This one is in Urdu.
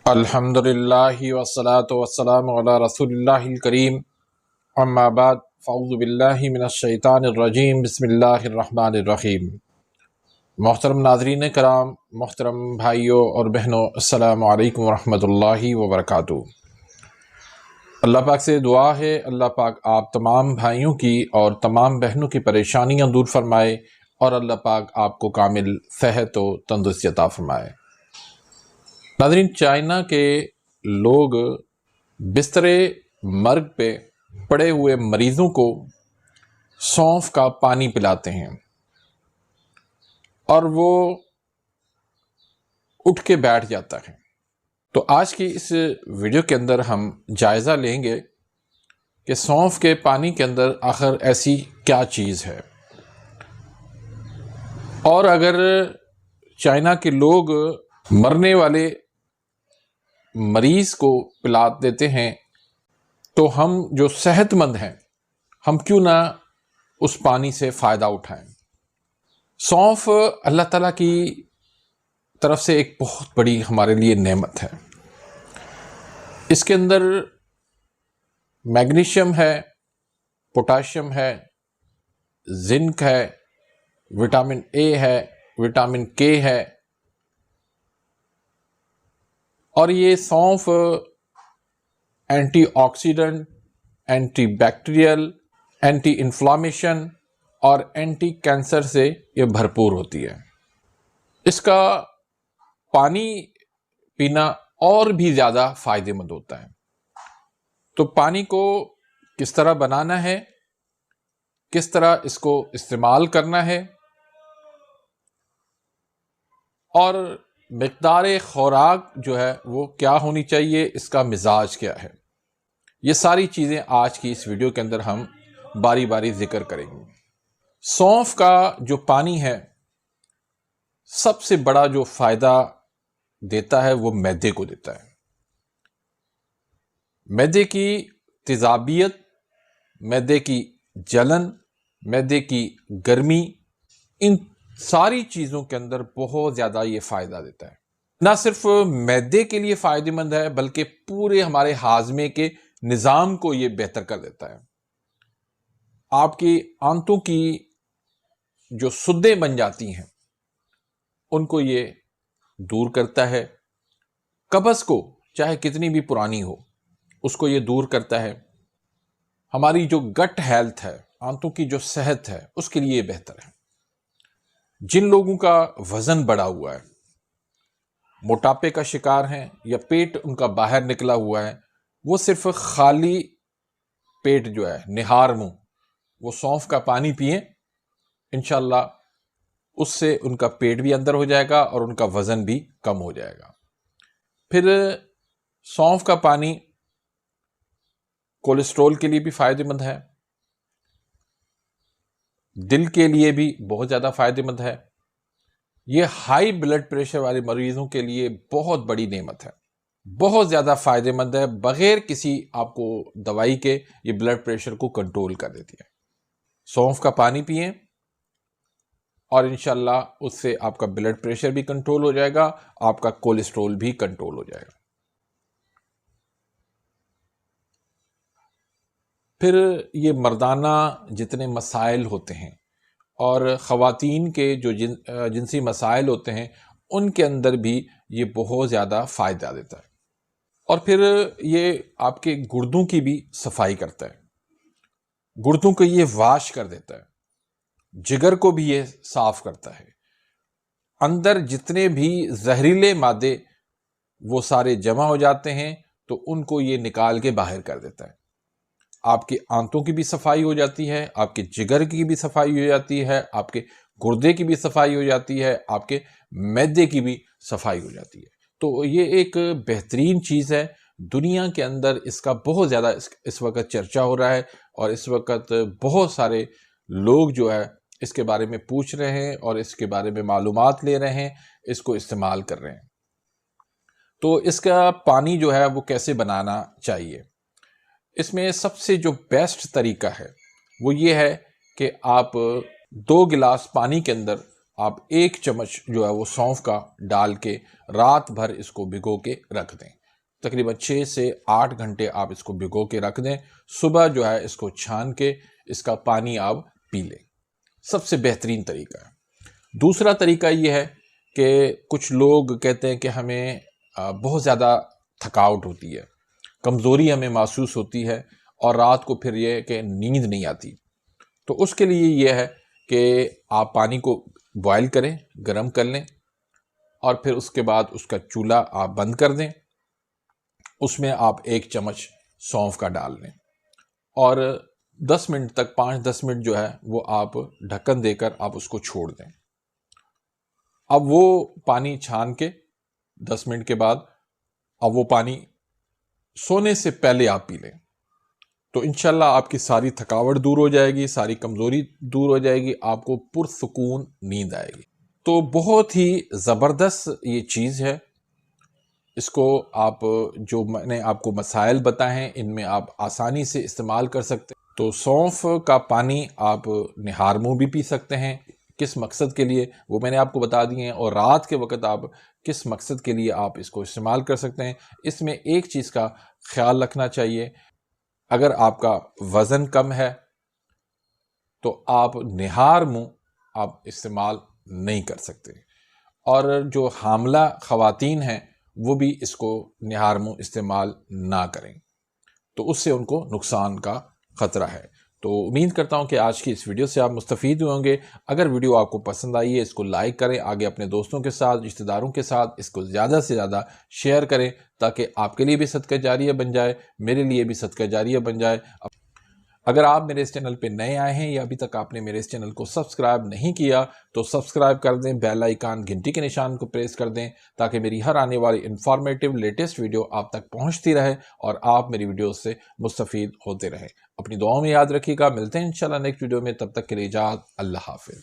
الحمدللہ والصلاة والسلام علی رسول اللہ الکریم، اما بعد فاعوذ باللہ من الشیطان الرجیم، بسم اللہ الرحمن الرحیم۔ محترم ناظرین کرام، محترم بھائیوں اور بہنوں، السلام علیکم ورحمۃ اللہ وبرکاتہ۔ اللہ پاک سے دعا ہے اللہ پاک آپ تمام بھائیوں کی اور تمام بہنوں کی پریشانیاں دور فرمائے اور اللہ پاک آپ کو کامل صحت و تندرستی عطا فرمائے۔ ناظرین، چائنا کے لوگ بستر مرگ پہ پڑے ہوئے مریضوں کو سونف کا پانی پلاتے ہیں اور وہ اٹھ کے بیٹھ جاتا ہے۔ تو آج کی اس ویڈیو کے اندر ہم جائزہ لیں گے کہ سونف کے پانی کے اندر آخر ایسی کیا چیز ہے، اور اگر چائنا کے لوگ مرنے والے مریض کو پلا دیتے ہیں تو ہم جو صحت مند ہیں ہم کیوں نہ اس پانی سے فائدہ اٹھائیں۔ سونف اللہ تعالیٰ کی طرف سے ایک بہت بڑی ہمارے لیے نعمت ہے۔ اس کے اندر میگنیشیم ہے، پوٹاشیم ہے، زنک ہے، وٹامن اے ہے، وٹامن کے ہے، اور یہ سونف antioxidant, antibacterial, anti inflammation اور اینٹی کینسر سے یہ بھرپور ہوتی ہے۔ اس کا پانی پینا اور بھی زیادہ فائدہ مند ہوتا ہے۔ تو پانی کو کس طرح بنانا ہے، کس طرح اس کو استعمال کرنا ہے، اور مقدار خوراک جو ہے وہ کیا ہونی چاہیے، اس کا مزاج کیا ہے، یہ ساری چیزیں آج کی اس ویڈیو کے اندر ہم باری باری ذکر کریں گے۔ سونف کا جو پانی ہے سب سے بڑا جو فائدہ دیتا ہے وہ معدے کو دیتا ہے۔ معدے کی تیزابیت، معدے کی جلن، معدے کی گرمی، ان ساری چیزوں کے اندر بہت زیادہ یہ فائدہ دیتا ہے۔ نہ صرف معدے کے لیے فائدہ مند ہے بلکہ پورے ہمارے ہاضمے کے نظام کو یہ بہتر کر دیتا ہے۔ آپ کی آنتوں کی جو سدیں بن جاتی ہیں ان کو یہ دور کرتا ہے، قبض کو چاہے کتنی بھی پرانی ہو اس کو یہ دور کرتا ہے۔ ہماری جو گٹ ہیلتھ ہے، آنتوں کی جو صحت ہے، اس کے لیے بہتر ہے۔ جن لوگوں کا وزن بڑھا ہوا ہے، موٹاپے کا شکار ہیں، یا پیٹ ان کا باہر نکلا ہوا ہے، وہ صرف خالی پیٹ جو ہے، نہار منہ، وہ سونف کا پانی پئیں، انشاءاللہ اس سے ان کا پیٹ بھی اندر ہو جائے گا اور ان کا وزن بھی کم ہو جائے گا۔ پھر سونف کا پانی کولیسٹرول کے لیے بھی فائدہ مند ہے، دل کے لیے بھی بہت زیادہ فائدہ مند ہے۔ یہ ہائی بلڈ پریشر والے مریضوں کے لیے بہت بڑی نعمت ہے، بہت زیادہ فائدہ مند ہے، بغیر کسی آپ کو دوائی کے یہ بلڈ پریشر کو کنٹرول کر دیتی ہے۔ سونف کا پانی پئیں اور انشاءاللہ اس سے آپ کا بلڈ پریشر بھی کنٹرول ہو جائے گا، آپ کا کولیسٹرول بھی کنٹرول ہو جائے گا۔ پھر یہ مردانہ جتنے مسائل ہوتے ہیں اور خواتین کے جو جنسی مسائل ہوتے ہیں ان کے اندر بھی یہ بہت زیادہ فائدہ دیتا ہے۔ اور پھر یہ آپ کے گردوں کی بھی صفائی کرتا ہے، گردوں کو یہ واش کر دیتا ہے، جگر کو بھی یہ صاف کرتا ہے، اندر جتنے بھی زہریلے مادے وہ سارے جمع ہو جاتے ہیں تو ان کو یہ نکال کے باہر کر دیتا ہے۔ آپ کی آنتوں کی بھی صفائی ہو جاتی ہے، آپ کے جگر کی بھی صفائی ہو جاتی ہے، آپ کے گردے کی بھی صفائی ہو جاتی ہے، آپ کے معدے کی بھی صفائی ہو جاتی ہے۔ تو یہ ایک بہترین چیز ہے، دنیا کے اندر اس کا بہت زیادہ اس وقت چرچا ہو رہا ہے، اور اس وقت بہت سارے لوگ جو ہے اس کے بارے میں پوچھ رہے ہیں اور اس کے بارے میں معلومات لے رہے ہیں، اس کو استعمال کر رہے ہیں۔ تو اس کا پانی جو ہے وہ کیسے بنانا چاہیے؟ اس میں سب سے جو بیسٹ طریقہ ہے وہ یہ ہے کہ آپ 2 گلاس پانی کے اندر آپ 1 چمچ جو ہے وہ سونف کا ڈال کے رات بھر اس کو بھگو کے رکھ دیں. تقریباً 6 سے 8 گھنٹے آپ اس کو بھگو کے رکھ دیں. صبح جو ہے اس کو چھان کے اس کا پانی آپ پی لیں. سب سے بہترین طریقہ ہے. دوسرا طریقہ یہ ہے کہ کچھ لوگ کہتے ہیں کہ ہمیں بہت زیادہ تھکاوٹ ہوتی ہے، کمزوری ہمیں محسوس ہوتی ہے اور رات کو پھر یہ کہ نیند نہیں آتی. تو اس کے لیے یہ ہے کہ آپ پانی کو بوائل کریں، گرم کر لیں، اور پھر اس کے بعد اس کا چولہا آپ بند کر دیں. اس میں آپ 1 چمچ سونف کا ڈال لیں اور 10 منٹ تک 5-10 منٹ جو ہے وہ آپ ڈھکن دے کر آپ اس کو چھوڑ دیں. اب وہ پانی چھان کے 10 منٹ کے بعد اب وہ پانی سونے سے پہلے آپ پی لیں. تو انشاءاللہ آپ کی ساری تھکاوٹ دور ہو جائے گی، ساری کمزوری دور ہو جائے گی، آپ کو پرسکون نیند آئے گی. تو بہت ہی زبردست یہ چیز ہے. اس کو آپ جو میں نے آپ کو مسائل بتائے ہیں ان میں آپ آسانی سے استعمال کر سکتے ہیں. تو سونف کا پانی آپ نہار منہ بھی پی سکتے ہیں. کس مقصد کے لیے وہ میں نے آپ کو بتا دیے ہیں، اور رات کے وقت آپ کس مقصد کے لیے آپ اس کو استعمال کر سکتے ہیں. اس میں ایک چیز کا خیال رکھنا چاہیے، اگر آپ کا وزن کم ہے تو آپ نہار منہ آپ استعمال نہیں کر سکتے، اور جو حاملہ خواتین ہیں وہ بھی اس کو نہار منہ استعمال نہ کریں، تو اس سے ان کو نقصان کا خطرہ ہے. تو امید کرتا ہوں کہ آج کی اس ویڈیو سے آپ مستفید ہوئے ہوں گے. اگر ویڈیو آپ کو پسند آئی ہے اس کو لائک کریں، آگے اپنے دوستوں کے ساتھ، رشتہ داروں کے ساتھ اس کو زیادہ سے زیادہ شیئر کریں تاکہ آپ کے لیے بھی صدقہ جاریہ بن جائے، میرے لیے بھی صدقہ جاریہ بن جائے. اگر آپ میرے اس چینل پہ نئے آئے ہیں یا ابھی تک آپ نے میرے اس چینل کو سبسکرائب نہیں کیا تو سبسکرائب کر دیں، بیل آئیکن گھنٹی کے نشان کو پریس کر دیں تاکہ میری ہر آنے والی انفارمیٹیو لیٹسٹ ویڈیو آپ تک پہنچتی رہے اور آپ میری ویڈیوز سے مستفید ہوتے رہیں. اپنی دعاؤں میں یاد رکھیے گا. ملتے ہیں انشاءاللہ نیکسٹ ویڈیو میں. تب تک کے لیے اجازت. اللہ حافظ.